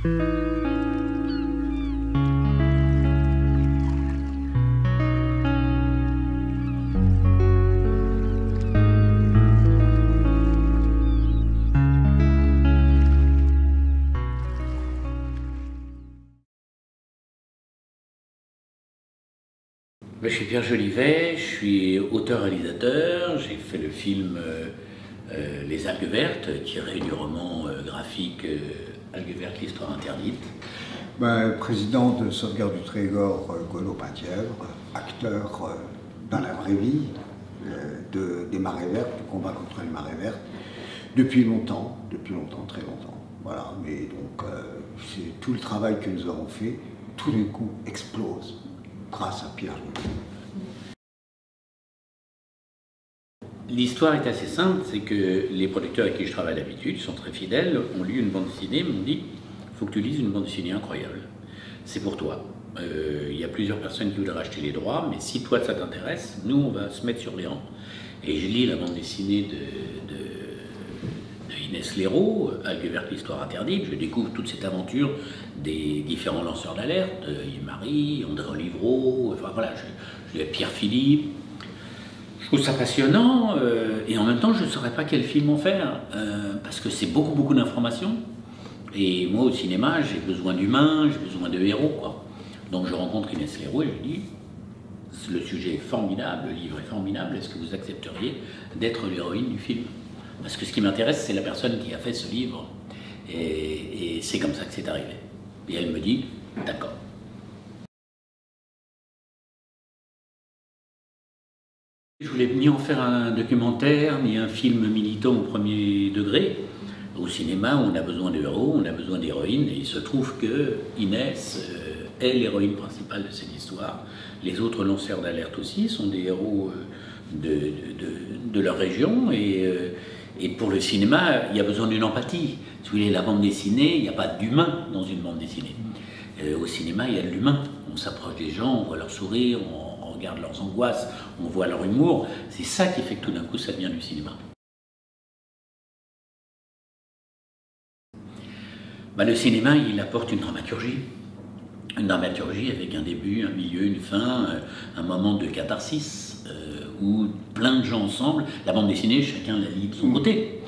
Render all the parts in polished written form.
Je suis Pierre Jolivet, je suis auteur-réalisateur, j'ai fait le film Les Algues Vertes, tiré du roman graphique Algues Vertes, l'histoire interdite. Président de Sauvegarde du Trégor, Golo Penthièvre, acteur dans la vraie vie des marées vertes, du combat contre les marées vertes, depuis longtemps, très longtemps. Voilà, mais donc c'est tout le travail que nous avons fait, tout d'un coup explose grâce à Pierre Jolivet. L'histoire est assez simple, c'est que les producteurs avec qui je travaille d'habitude, ils sont très fidèles, ont lu une bande dessinée, m'ont dit « il faut que tu lises une bande dessinée incroyable, c'est pour toi. Il y a plusieurs personnes qui voudraient racheter les droits, mais si toi ça t'intéresse, nous on va se mettre sur les rangs. » Et je lis la bande dessinée de Inès Léraud, Algues Vertes, l'histoire interdite, je découvre toute cette aventure des différents lanceurs d'alerte, Yves-Marie, André Olivreau, enfin voilà, je lis Pierre Philippe. Je trouve ça passionnant et en même temps je ne saurais pas quel film en faire parce que c'est beaucoup d'informations et moi au cinéma j'ai besoin d'humains, j'ai besoin de héros quoi. Donc je rencontre Inès Léraud et je lui dis le sujet est formidable, le livre est formidable, est-ce que vous accepteriez d'être l'héroïne du film? Parce que ce qui m'intéresse c'est la personne qui a fait ce livre et c'est comme ça que c'est arrivé. Et elle me dit d'accord. Je voulais ni en faire un documentaire, ni un film militant au premier degré. Au cinéma, on a besoin de héros, on a besoin d'héroïnes, et il se trouve que Inès est l'héroïne principale de cette histoire. Les autres lanceurs d'alerte aussi sont des héros de leur région, et pour le cinéma, il y a besoin d'une empathie. Si vous voulez, la bande dessinée, il n'y a pas d'humain dans une bande dessinée. Au cinéma, il y a de l'humain. On s'approche des gens, on voit leur sourire, on regarde leurs angoisses, on voit leur humour. C'est ça qui fait que tout d'un coup, ça devient du cinéma. Le cinéma, il apporte une dramaturgie. Une dramaturgie avec un début, un milieu, une fin, un moment de catharsis, où plein de gens ensemble, la bande dessinée, chacun la lit de son côté.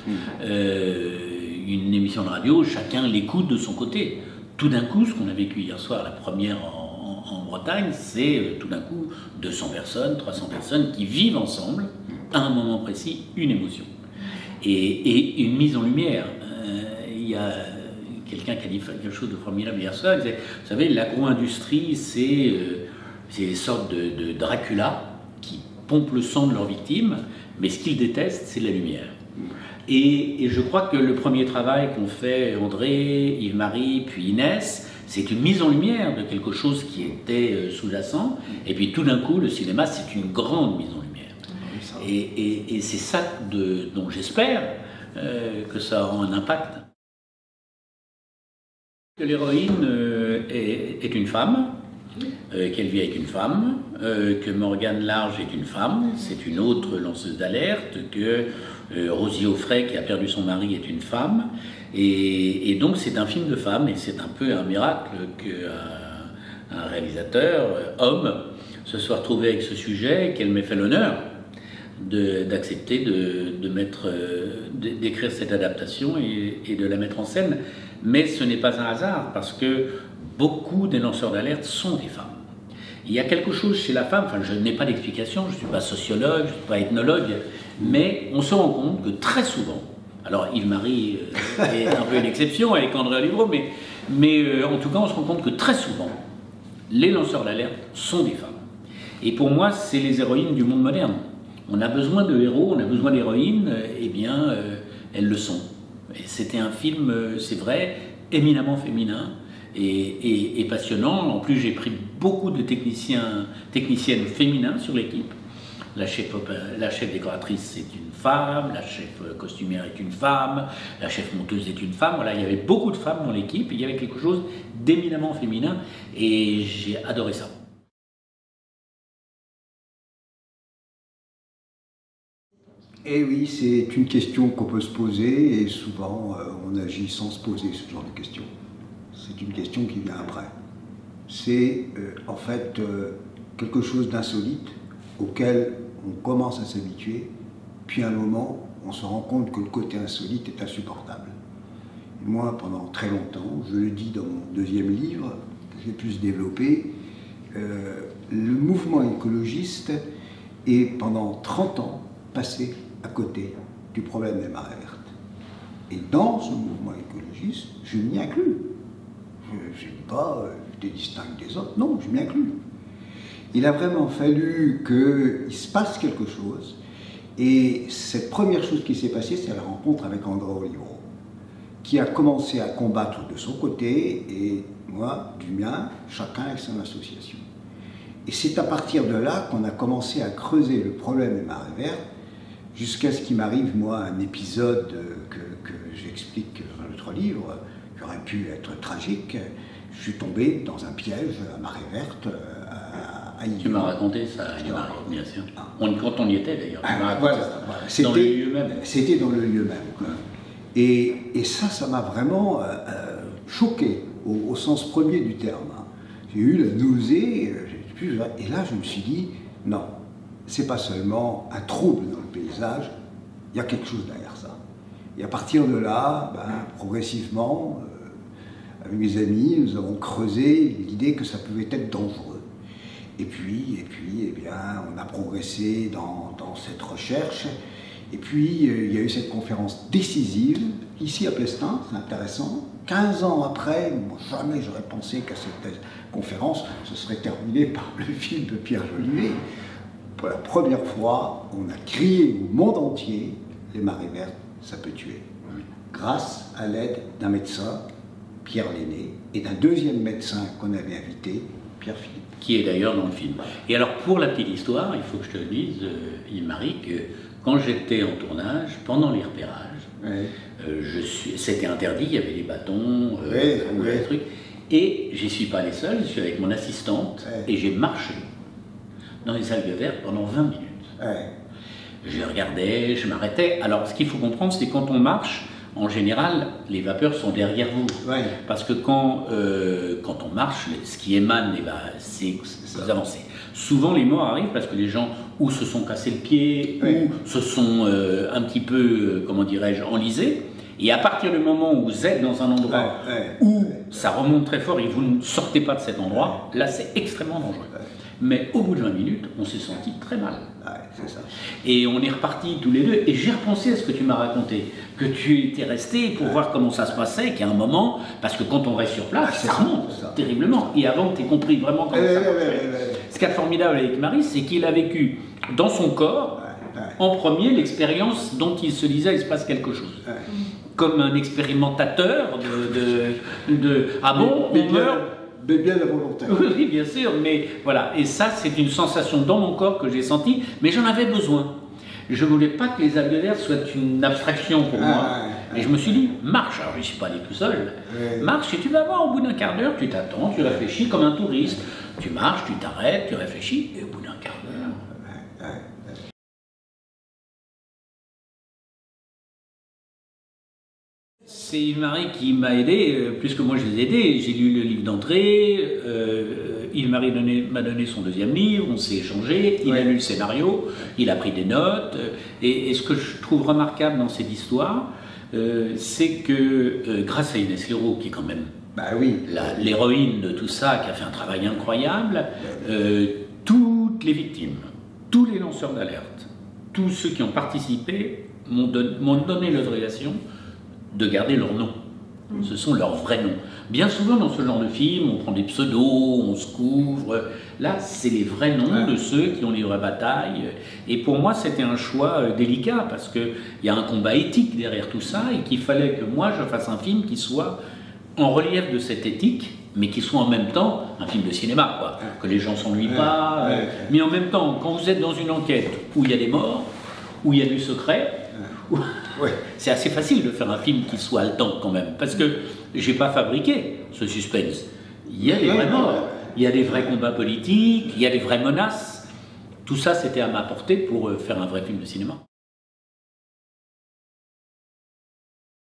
Une émission de radio, chacun l'écoute de son côté. Tout d'un coup, ce qu'on a vécu hier soir, la première en Bretagne, c'est tout d'un coup 200 personnes, 300 personnes qui vivent ensemble, à un moment précis, une émotion. Et une mise en lumière. Il y a quelqu'un qui a dit quelque chose de formidable hier soir, il disait, vous savez, l'agro-industrie, c'est des sortes de Dracula qui pompent le sang de leurs victimes, mais ce qu'ils détestent, c'est la lumière. Et je crois que le premier travail qu'ont fait André, Yves-Marie, puis Inès, c'est une mise en lumière de quelque chose qui était sous-jacent. Et puis tout d'un coup, le cinéma, c'est une grande mise en lumière. Et c'est ça dont j'espère que ça aura un impact. Que l'héroïne est une femme, qu'elle vit avec une femme, que Morgane Large est une femme, c'est une autre lanceuse d'alerte, que Rosie Auffray, qui a perdu son mari, est une femme. Et donc c'est un film de femme, et c'est un peu un miracle qu'un réalisateur, homme, se soit retrouvé avec ce sujet, qu'elle m'ait fait l'honneur d'accepter d'écrire cette adaptation et de la mettre en scène. Mais ce n'est pas un hasard, parce que beaucoup des lanceurs d'alerte sont des femmes. Il y a quelque chose chez la femme, enfin je n'ai pas d'explication, je ne suis pas sociologue, je ne suis pas ethnologue, mais on se rend compte que très souvent, alors Yves-Marie est un peu une exception avec André Olivreau, mais en tout cas on se rend compte que très souvent, les lanceurs d'alerte sont des femmes. Et pour moi, c'est les héroïnes du monde moderne. On a besoin de héros, on a besoin d'héroïnes, eh bien elles le sont. Et c'était un film, c'est vrai, éminemment féminin et passionnant. En plus, j'ai pris beaucoup de techniciennes féminins sur l'équipe. La chef décoratrice c'est une femme, la chef costumière est une femme, la chef monteuse est une femme. Voilà, il y avait beaucoup de femmes dans l'équipe, il y avait quelque chose d'éminemment féminin et j'ai adoré ça. Et oui, c'est une question qu'on peut se poser et souvent on agit sans se poser ce genre de questions. une question qui vient après. C'est en fait quelque chose d'insolite auquel on commence à s'habituer, puis à un moment, on se rend compte que le côté insolite est insupportable. Et moi, pendant très longtemps, je le dis dans mon deuxième livre, que j'ai plus développé, le mouvement écologiste est pendant 30 ans passé à côté du problème des marées vertes. Et dans ce mouvement écologiste, je m'y inclus. Je ne dis pas je te distingue des autres, non, je m'y inclus. Il a vraiment fallu qu'il se passe quelque chose. Et cette première chose qui s'est passée, c'est la rencontre avec André Olivero, qui a commencé à combattre de son côté, et moi, du mien, chacun avec son association. Et c'est à partir de là qu'on a commencé à creuser le problème des marées vertes, jusqu'à ce qu'il m'arrive, moi, un épisode que j'explique dans notre livre, qui aurait pu être tragique. Je suis tombé dans un piège à marée verte à Yvon. Tu m'as raconté ça, bien sûr. Quand on y était d'ailleurs. Voilà. Dans le lieu même. C'était dans le lieu même, quoi. Et ça m'a vraiment choqué, au sens premier du terme. J'ai eu la nausée, et là je me suis dit, non, c'est pas seulement un trouble dans le paysage, il y a quelque chose derrière ça. Et à partir de là, progressivement, avec mes amis, nous avons creusé l'idée que ça pouvait être dangereux. Et puis, eh bien, on a progressé dans cette recherche. Et puis, il y a eu cette conférence décisive, ici à Plestin, c'est intéressant. 15 ans après, moi, jamais j'aurais pensé qu'à cette conférence, ce serait terminé par le film de Pierre Jolivet. Pour la première fois, on a crié au monde entier, les marées vertes, ça peut tuer. Grâce à l'aide d'un médecin, Pierre Lenné, et d'un deuxième médecin qu'on avait invité, Pierre Philippe. Qui est d'ailleurs dans le film. Et alors, pour la petite histoire, il faut que je te le dise, Yves-Marie, que quand j'étais en tournage, pendant les repérages, c'était interdit, il y avait des bâtons, des trucs, et j'y suis pas allé seul, je suis avec mon assistante, et j'ai marché dans les algues vertes pendant 20 minutes. Je regardais, je m'arrêtais. Alors, ce qu'il faut comprendre, c'est quand on marche, en général, les vapeurs sont derrière vous. Parce que quand on marche, ce qui émane, c'est vous avancez. Souvent, les morts arrivent parce que les gens ou se sont cassés le pied, ou se sont un petit peu, comment dirais-je, enlisés. Et à partir du moment où vous êtes dans un endroit où ça remonte très fort et vous ne sortez pas de cet endroit, là, c'est extrêmement dangereux. Mais au bout de 20 minutes, on s'est senti très mal. C'est ça. Et on est repartis tous les deux. Et j'ai repensé à ce que tu m'as raconté, que tu étais resté pour voir comment ça se passait, qu'à un moment, parce que quand on reste sur place, ça remonte terriblement. Et avant que tu aies compris vraiment comment ça marchait. Ce qui est formidable avec Marie, c'est qu'il a vécu dans son corps, en premier, l'expérience dont il se disait il se passe quelque chose. Comme un expérimentateur ah bon, on meurt. Mais bien la volonté. Oui, bien sûr, mais voilà. Et ça, c'est une sensation dans mon corps que j'ai sentie, mais j'en avais besoin. Je ne voulais pas que les algues vertes soient une abstraction pour moi. Et je me suis dit, marche. Alors, je ne suis pas allé tout seul. Marche et tu vas voir, au bout d'un quart d'heure, tu t'attends, tu réfléchis comme un touriste. Tu marches, tu t'arrêtes, tu réfléchis, et au bout d'un quart d'heure... C'est Yves-Marie qui m'a aidé, plus que moi je les ai aidés. J'ai lu le livre d'entrée, Yves-Marie m'a donné son deuxième livre, on s'est échangé, il a lu le scénario, il a pris des notes. Et ce que je trouve remarquable dans cette histoire, c'est que grâce à Inès Leroux, qui est quand même l'héroïne de tout ça, qui a fait un travail incroyable, toutes les victimes, tous les lanceurs d'alerte, tous ceux qui ont participé m'ont donné l'autorisation de garder leur nom. Ce sont leurs vrais noms. Bien souvent dans ce genre de film, on prend des pseudos, on se couvre. Là, c'est les vrais noms de ceux qui ont livré bataille. Et pour moi, c'était un choix délicat, parce qu'il y a un combat éthique derrière tout ça, et qu'il fallait que moi, je fasse un film qui soit en relief de cette éthique, mais qui soit en même temps un film de cinéma, quoi. Que les gens s'ennuient pas. Mais en même temps, quand vous êtes dans une enquête où il y a des morts, où il y a du secret, c'est assez facile de faire un film qui soit haletant quand même, parce que j'ai pas fabriqué ce suspense. Il y a des vrais morts, il y a des vrais combats politiques, il y a des vraies menaces. Tout ça, c'était à ma portée pour faire un vrai film de cinéma.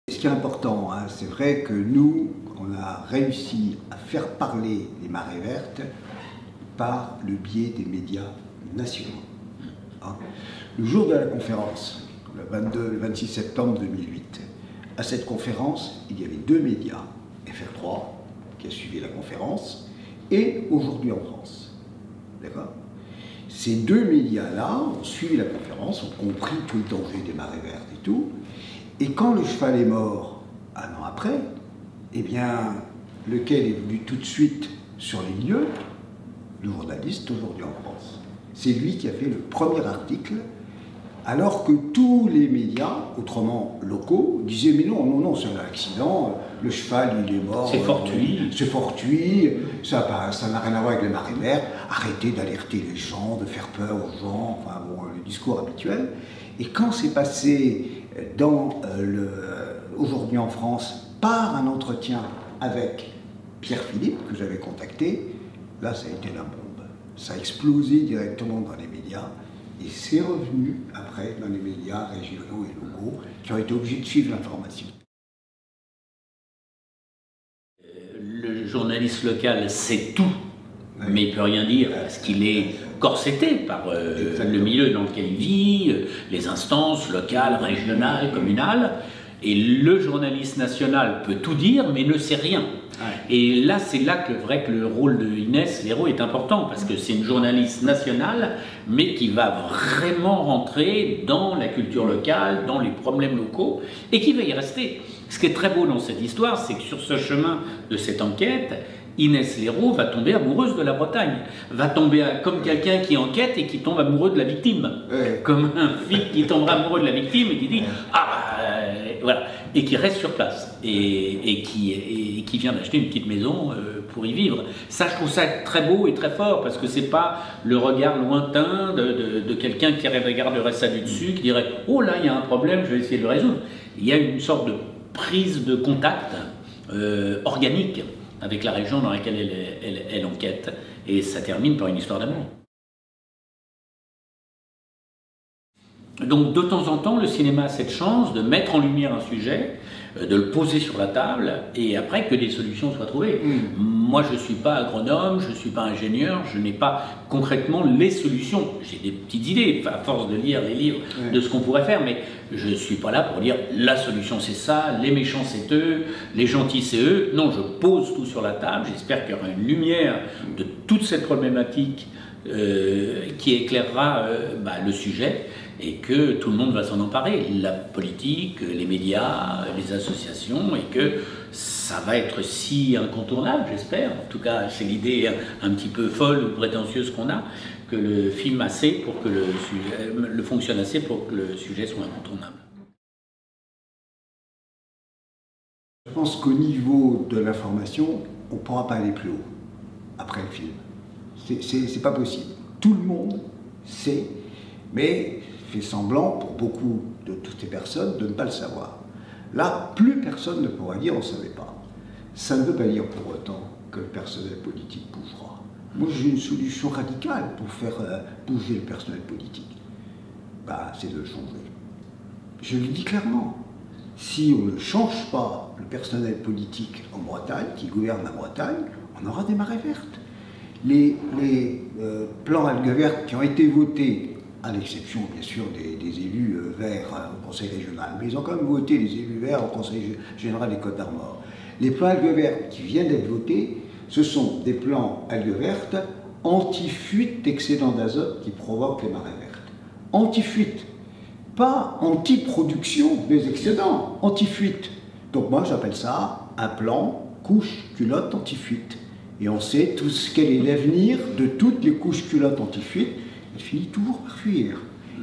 Ce qui est important, hein, c'est vrai que nous, on a réussi à faire parler les marées vertes par le biais des médias nationaux. Hein. Le jour de la conférence, le 26 septembre 2008, à cette conférence, il y avait 2 médias, FR3, qui a suivi la conférence, et Aujourd'hui en France. D'accord ? Ces 2 médias-là ont suivi la conférence, ont compris tout le danger des marées vertes et tout, et quand le cheval est mort, 1 an après, eh bien, lequel est venu tout de suite sur les lieux? Le journaliste Aujourd'hui en France. C'est lui qui a fait le premier article, alors que tous les médias, autrement locaux, disaient mais non, non, non, c'est un accident, le cheval il est mort. C'est fortuit. C'est fortuit, ça n'a rien à voir avec les marées vertes, arrêtez d'alerter les gens, de faire peur aux gens, enfin bon, le discours habituel. Et quand c'est passé dans Aujourd'hui en France, par un entretien avec Pierre Philippe, que j'avais contacté, là ça a été la bombe. Ça a explosé directement dans les médias. Et c'est revenu après dans les médias régionaux et locaux qui ont été obligés de suivre l'information. Le journaliste local sait tout, mais il ne peut rien dire parce qu'il est corseté par le milieu dans lequel il vit, les instances locales, régionales, communales. Et le journaliste national peut tout dire, mais ne sait rien. Et là, c'est là que le rôle de Inès Leroux est important, parce que c'est une journaliste nationale, mais qui va vraiment rentrer dans la culture locale, dans les problèmes locaux, et qui va y rester. Ce qui est très beau dans cette histoire, c'est que sur ce chemin de cette enquête, Inès Leroux va tomber amoureuse de la Bretagne, va tomber comme quelqu'un qui enquête et qui tombe amoureux de la victime, comme un flic qui tombera amoureux de la victime et qui dit voilà, et qui reste sur place et qui vient d'acheter une petite maison pour y vivre. Ça, je trouve ça très beau et très fort, parce que c'est pas le regard lointain de quelqu'un qui regarderait ça du dessus, qui dirait oh là il y a un problème, je vais essayer de le résoudre. Il y a une sorte de prise de contact organique avec la région dans laquelle elle enquête, et ça termine par une histoire d'amour. Donc de temps en temps, le cinéma a cette chance de mettre en lumière un sujet, de le poser sur la table, et après que des solutions soient trouvées. Moi, je ne suis pas agronome, je ne suis pas ingénieur, je n'ai pas concrètement les solutions. J'ai des petites idées, à force de lire les livres, de ce qu'on pourrait faire, mais je ne suis pas là pour dire la solution c'est ça, les méchants c'est eux, les gentils c'est eux. Non, je pose tout sur la table, j'espère qu'il y aura une lumière de toute cette problématique qui éclairera le sujet, et que tout le monde va s'en emparer, la politique, les médias, les associations, et que ça va être si incontournable, j'espère, en tout cas c'est l'idée un petit peu folle ou prétentieuse qu'on a, que le film fonctionne assez pour que le sujet soit incontournable. Je pense qu'au niveau de l'information, on ne pourra pas aller plus haut après le film. C'est pas possible. Tout le monde sait, mais fait semblant pour beaucoup de toutes ces personnes de ne pas le savoir. Là, plus personne ne pourra dire on ne savait pas. Ça ne veut pas dire pour autant que le personnel politique bougera. Moi, j'ai une solution radicale pour faire bouger le personnel politique. C'est de le changer. Je le dis clairement. Si on ne change pas le personnel politique en Bretagne, qui gouverne la Bretagne, on aura des marées vertes. Les plans algues vertes qui ont été votés, à l'exception bien sûr des élus verts au Conseil régional, mais ils ont quand même voté les élus verts au Conseil général des Côtes-d'Armor. Les plans algues vertes qui viennent d'être votés, ce sont des plans algues vertes anti-fuite d'excédents d'azote qui provoquent les marées vertes. Anti-fuite, pas anti-production des excédents, anti-fuite. Donc moi j'appelle ça un plan couche-culotte anti-fuite. Et on sait quel est l'avenir de toutes les couches culottes anti-fuite. Elle finit toujours par fuir.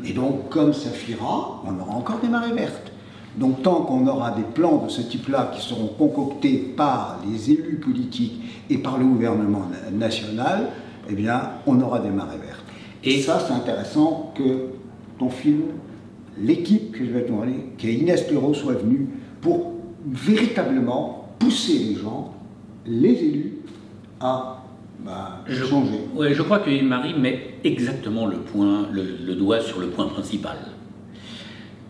Et donc, comme ça fuira, on aura encore des marées vertes. Donc, tant qu'on aura des plans de ce type-là qui seront concoctés par les élus politiques et par le gouvernement national, eh bien, on aura des marées vertes. Et ça, c'est intéressant que ton film, l'équipe que je vais te demander, qu'Inès Leroux soit venue pour véritablement pousser les gens, les élus, à changer. Ouais, je crois que Marie met exactement le doigt sur le point principal.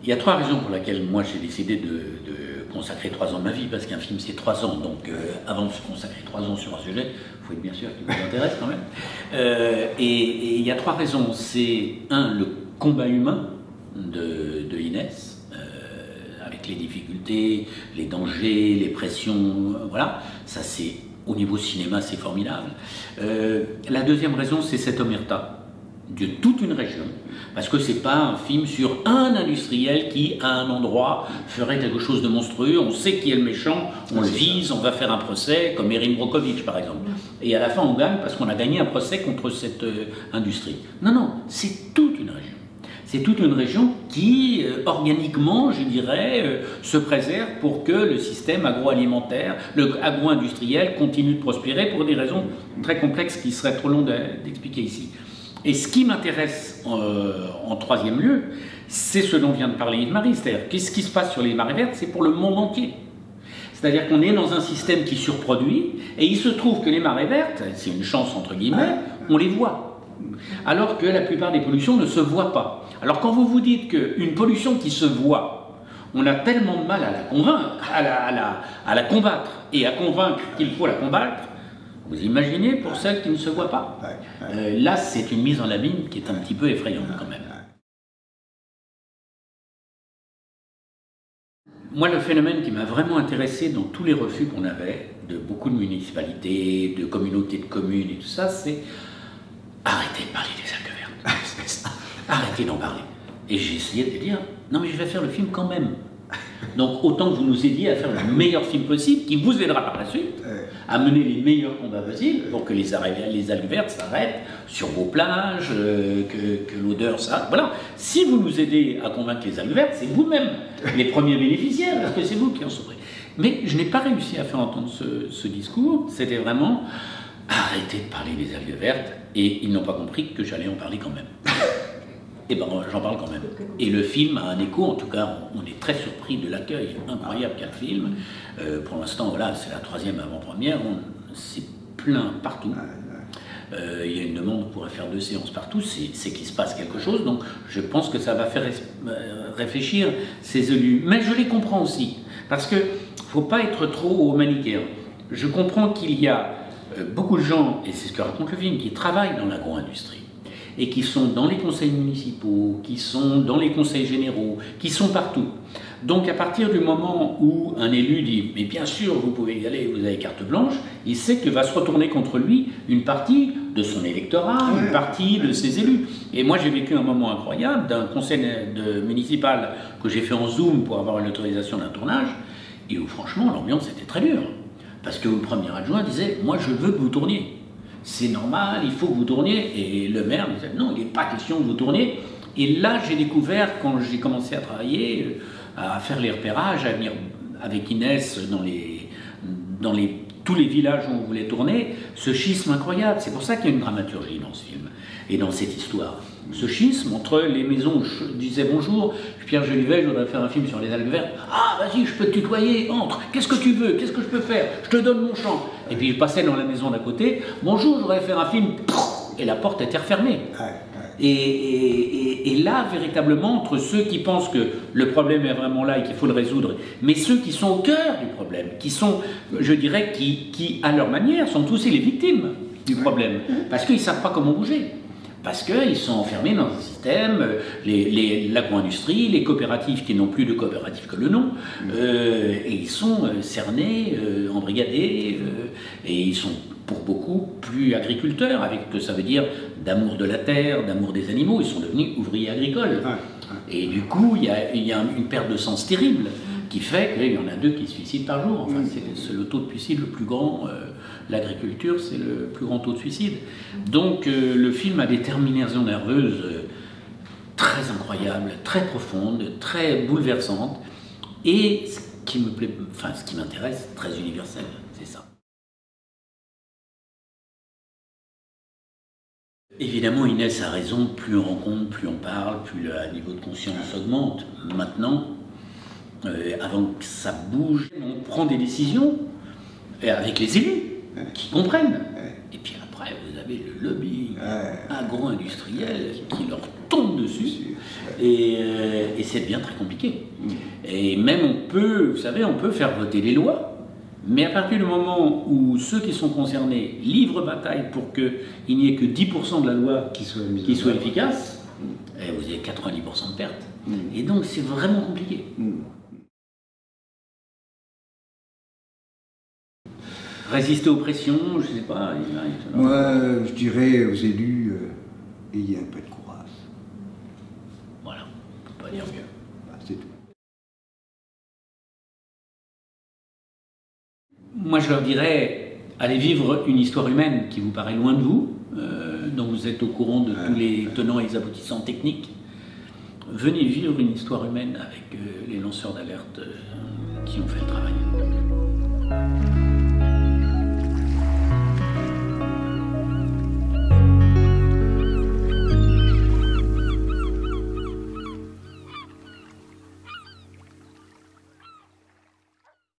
Il y a 3 raisons pour lesquelles moi j'ai décidé de consacrer 3 ans de ma vie, parce qu'un film c'est 3 ans, donc avant de se consacrer 3 ans sur un sujet, il faut être bien sûr qu'il vous intéresse quand même. Et il y a 3 raisons. C'est le combat humain de Inès, avec les difficultés, les dangers, les pressions, voilà, ça c'est, au niveau cinéma c'est formidable. La deuxième raison c'est cette omerta de toute une région, parce que c'est pas un film sur un industriel qui, à un endroit, ferait quelque chose de monstrueux, on sait qui est le méchant, on le vise, on va faire un procès, comme Erin Brockovich par exemple. Et à la fin on gagne parce qu'on a gagné un procès contre cette industrie. Non, non, c'est toute une région. C'est toute une région qui, organiquement, je dirais, se préserve pour que le système agroalimentaire, agro-industriel continue de prospérer pour des raisons très complexes qui seraient trop longues d'expliquer ici. Et ce qui m'intéresse en troisième lieu, c'est ce dont vient de parler Yves-Marie, c'est-à-dire qu'est-ce qui se passe sur les marées vertes, c'est pour le monde entier. C'est-à-dire qu'on est dans un système qui surproduit, et il se trouve que les marées vertes, c'est une chance entre guillemets, on les voit. Alors que la plupart des pollutions ne se voient pas. Alors quand vous vous dites qu'une pollution qui se voit, on a tellement de mal à la convaincre, à la combattre, et à convaincre qu'il faut la combattre, vous imaginez pour celles qui ne se voient pas. Là, c'est une mise en abîme qui est un petit peu effrayante quand même. Moi, le phénomène qui m'a vraiment intéressé dans tous les refus qu'on avait, de beaucoup de municipalités, de communautés de communes et tout ça, c'est arrêtez de parler des algues vertes. Arrêtez d'en parler. Et j'ai essayé de dire, non mais je vais faire le film quand même. Donc autant que vous nous aidiez à faire le meilleur film possible, qui vous aidera par la suite à mener les meilleurs combats possibles pour que les algues vertes s'arrêtent sur vos plages, que l'odeur s'arrête. Voilà. Si vous nous aidez à convaincre les algues vertes, c'est vous-même les premiers bénéficiaires, parce que c'est vous qui en sauverez. Mais je n'ai pas réussi à faire entendre ce discours. C'était vraiment arrêtez de parler des algues vertes, et ils n'ont pas compris que j'allais en parler quand même. Et ben j'en parle quand même. Et le film a un écho, en tout cas, on est très surpris de l'accueil incroyable qu'a le film. Pour l'instant, voilà, c'est la 3e avant-première, c'est plein partout. Il y a une demande, on pourrait faire 2 séances partout, c'est qu'il se passe quelque chose, donc je pense que ça va faire réfléchir ces élus. Mais je les comprends aussi, parce qu'il ne faut pas être trop manichéen. Je comprends qu'il y a beaucoup de gens, et c'est ce que raconte le film, qui travaillent dans l'agro-industrie, et qui sont dans les conseils municipaux, qui sont dans les conseils généraux, qui sont partout. Donc à partir du moment où un élu dit « mais bien sûr, vous pouvez y aller, vous avez carte blanche », il sait que va se retourner contre lui une partie de son électorat, une partie de ses élus. Et moi j'ai vécu un moment incroyable d'un conseil municipal que j'ai fait en Zoom pour avoir une autorisation d'un tournage, et où franchement l'ambiance était très dure. Parce que le premier adjoint disait « moi je veux que vous tourniez ». C'est normal, il faut que vous tourniez. Et le maire me disait, non, il n'est pas question que vous tourniez. Et là, j'ai découvert, quand j'ai commencé à travailler, à faire les repérages, à venir avec Inès dans tous les villages où on voulait tourner, ce schisme incroyable. C'est pour ça qu'il y a une dramaturgie dans ce film et dans cette histoire. Ce schisme entre les maisons où je disais bonjour, Pierre Jolivet, je voudrais faire un film sur les algues vertes. Ah, vas-y, je peux te tutoyer, entre, qu'est-ce que tu veux, qu'est-ce que je peux faire, je te donne mon champ. Et puis je passais dans la maison d'à côté, bonjour, je voudrais faire un film, et la porte était refermée. Et là, véritablement, entre ceux qui pensent que le problème est vraiment là et qu'il faut le résoudre, mais ceux qui sont au cœur du problème, qui sont, je dirais, qui à leur manière, sont aussi les victimes du problème, parce qu'ils ne savent pas comment bouger. Parce qu'ils sont enfermés dans un système, l'agro-industrie, les coopératives qui n'ont plus de coopératives que le nom, et ils sont cernés, embrigadés, et ils sont pour beaucoup plus agriculteurs, avec ce que ça veut dire d'amour de la terre, d'amour des animaux, ils sont devenus ouvriers agricoles. Et du coup, il y a une perte de sens terrible qui fait qu'il y en a 2 qui se suicident par jour. Enfin, c'est le taux de suicide le plus grand. L'agriculture, c'est le plus grand taux de suicide. Donc le film a des terminaisons nerveuses très incroyables, très profondes, très bouleversantes, et ce qui me plaît, enfin ce qui m'intéresse, très universel, c'est ça. Évidemment, Inès a raison, plus on rencontre, plus on parle, plus le niveau de conscience augmente. Maintenant, avant que ça bouge, on prend des décisions avec les élus qui comprennent. Et puis après, vous avez le lobby agro-industriel qui leur tombe dessus. Et ça devient très compliqué. Et même on peut, vous savez, on peut faire voter les lois, mais à partir du moment où ceux qui sont concernés livrent bataille pour qu'il n'y ait que 10% de la loi qui soit efficace, et vous avez 90% de pertes. Et donc c'est vraiment compliqué. Résister aux pressions, je ne sais pas. Moi, je dirais aux élus, ayez un peu de courage. Voilà, on ne peut pas dire mieux. C'est tout. Moi, je leur dirais, allez vivre une histoire humaine qui vous paraît loin de vous, dont vous êtes au courant de tous les tenants et les aboutissants techniques. Venez vivre une histoire humaine avec les lanceurs d'alerte qui ont fait le travail.